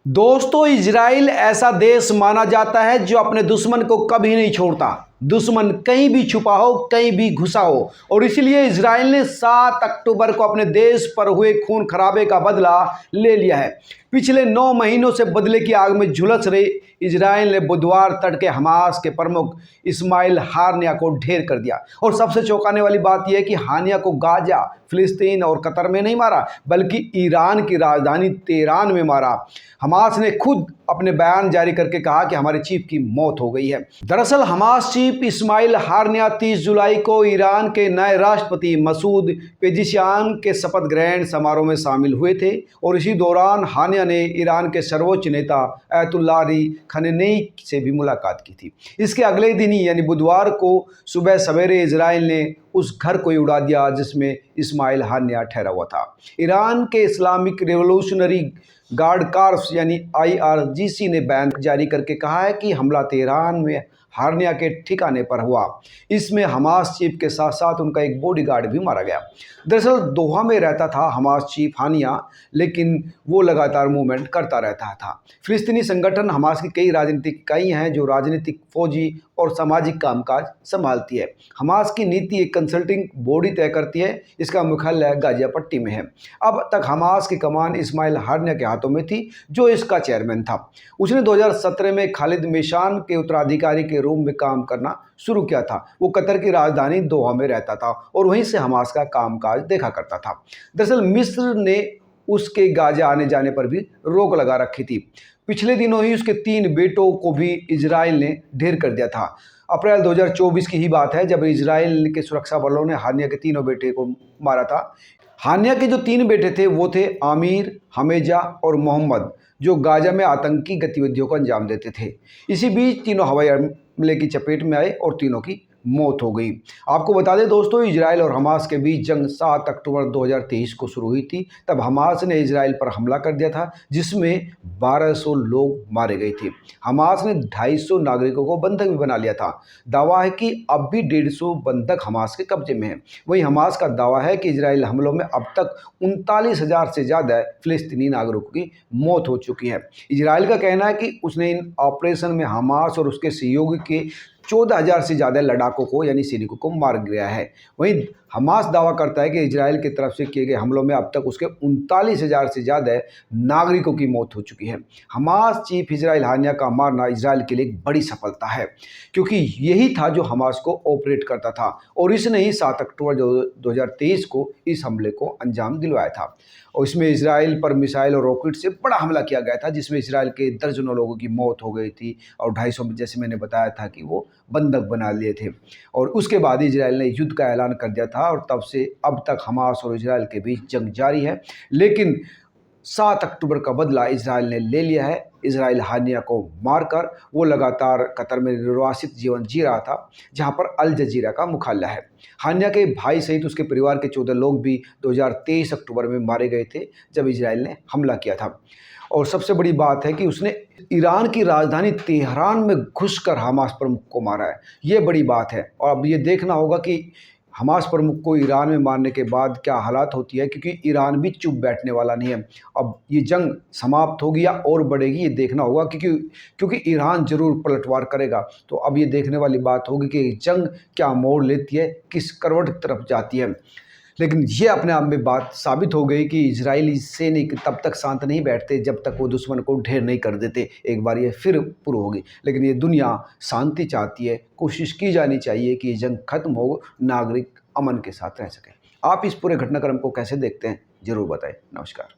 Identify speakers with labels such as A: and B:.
A: दोस्तों, इजराइल ऐसा देश माना जाता है जो अपने दुश्मन को कभी नहीं छोड़ता। दुश्मन कहीं भी छुपा हो, कहीं भी घुसा हो, और इसलिए इजराइल ने 7 अक्टूबर को अपने देश पर हुए खून खराबे का बदला ले लिया है। पिछले 9 महीनों से बदले की आग में झुलस रहे इजराइल ने बुधवार तड़के हमास के प्रमुख इस्माइल हानिया को ढेर कर दिया। और सबसे चौंकाने वाली बात यह है कि हानिया को गाजा, फिलिस्तीन और कतर में नहीं मारा, बल्कि ईरान की राजधानी तेहरान में मारा। हमास ने खुद अपने बयान जारी करके कहा कि हमारे चीफ की मौत हो गई है। दरअसल हमास चीफ इस्माइल हानिया 30 जुलाई को ईरान के नए राष्ट्रपति मसूद पेजिशियान के शपथ ग्रहण समारोह में शामिल हुए थे, और इसी दौरान हानिया ने ईरान के सर्वोच्च नेता अयतुल्लाह अली खamenei से भी मुलाकात की थी। इसके अगले दिन ही यानी बुधवार को सुबह सवेरे इजराइल ने उस घर को ही उड़ा दिया जिसमें इस्माइल हानिया ठहरा हुआ था। ईरान के इस्लामिक रेवोल्यूशनरी गार्ड कार्प्स यानी IRGC ने बयान जारी करके कहा है कि हमला तेहरान में हानिया के ठिकाने पर हुआ। इसमें हमास चीफ के साथ साथ उनका एक बॉडीगार्ड भी मारा गया। दरअसल दोहा में रहता था हमास चीफ हानिया, लेकिन वो लगातार मूवमेंट करता रहता था। फिलिस्तीनी संगठन हमास की कई राजनीतिक इकाइयाँ हैं जो राजनीतिक, फौजी और सामाजिक कामकाज संभालती है। हमास की नीति एक कंसल्टिंग बॉडी तय करती है। इसका मुख्यालय गाजिया पट्टी में है। अब तक हमास की कमान इस्माइल हानिया के हाथों में थी, जो इसका चेयरमैन था। उसने 2017 में खालिद मेशान के उत्तराधिकारी के रूप में काम करना शुरू किया था। वो कतर की राजधानी दोहा में रहता था और वहीं से हमास का कामकाज देखा करता था। दरअसल मिस्र ने उसके गाजा आने जाने पर भी रोक लगा रखी थी। पिछले दिनों ही उसके 3 बेटों को भी इजराइल ने ढेर कर दिया था। अप्रैल 2024 की ही बात है जब इजराइल के सुरक्षा बलों ने हानिया के तीनों बेटे को मारा था। हानिया के जो 3 बेटे थे वो थे आमिर, हमेजा और मोहम्मद, जो गाजा में आतंकी गतिविधियों को अंजाम देते थे। इसी बीच तीनों हवाई हमले की चपेट में आए और तीनों की मौत हो गई। आपको बता दें दोस्तों, इजराइल और हमास के बीच जंग 7 अक्टूबर 2023 को शुरू हुई थी। तब हमास ने इजराइल पर हमला कर दिया था जिसमें 1200 लोग मारे गए थे। हमास ने 250 नागरिकों को बंधक भी बना लिया था। दावा है कि अब भी 150 बंधक हमास के कब्जे में हैं। वहीं हमास का दावा है कि इजराइल हमलों में अब तक 39,000 से ज़्यादा फिलिस्तीनी नागरिकों की मौत हो चुकी है। इजराइल का कहना है कि उसने इन ऑपरेशन में हमास और उसके सहयोगी के 14,000 से ज़्यादा लड़ाकों को यानी सैनिकों को मार गिराया है। वहीं हमास दावा करता है कि इजराइल की तरफ से किए गए हमलों में अब तक उसके 39,000 से ज़्यादा नागरिकों की मौत हो चुकी है। हमास चीफ इजराइल हानिया का मारना इजराइल के लिए एक बड़ी सफलता है, क्योंकि यही था जो हमास को ऑपरेट करता था, और इसने ही 7 अक्टूबर 2023 को इस हमले को अंजाम दिलवाया था। और इसमें इजराइल पर मिसाइल और रॉकेट से बड़ा हमला किया गया था जिसमें इजराइल के दर्जनों लोगों की मौत हो गई थी और 250, जैसे मैंने बताया था, कि वो बंधक बना लिए थे। और उसके बाद इजराइल ने युद्ध का ऐलान कर दिया था और तब से अब तक हमास और इजराइल के बीच जंग जारी है। लेकिन 7 अक्टूबर का बदला इजराइल ने ले लिया है। इजराइल हानिया को मारकर वो लगातार कतर में निर्वासित जीवन जी रहा था, जहां पर अल जजीरा का मुख्यालय है। हानिया के भाई सहित उसके परिवार के 14 लोग भी 2023 अक्टूबर में मारे गए थे जब इजराइल ने हमला किया था। और सबसे बड़ी बात है कि उसने ईरान की राजधानी तेहरान में घुसकर हमास प्रमुख को मारा है। ये बड़ी बात है। और अब ये देखना होगा कि हमास प्रमुख को ईरान में मारने के बाद क्या हालात होती है, क्योंकि ईरान भी चुप बैठने वाला नहीं है। अब ये जंग समाप्त होगी या और बढ़ेगी, ये देखना होगा, क्योंकि ईरान जरूर पलटवार करेगा। तो अब ये देखने वाली बात होगी कि जंग क्या मोड़ लेती है, किस करवट की तरफ जाती है। लेकिन ये अपने आप में बात साबित हो गई कि इजरायली सैनिक तब तक शांत नहीं बैठते जब तक वो दुश्मन को ढेर नहीं कर देते। एक बार ये फिर पूरी होगी। लेकिन ये दुनिया शांति चाहती है। कोशिश की जानी चाहिए कि ये जंग खत्म हो, नागरिक अमन के साथ रह सकें। आप इस पूरे घटनाक्रम को कैसे देखते हैं, जरूर बताएं। नमस्कार।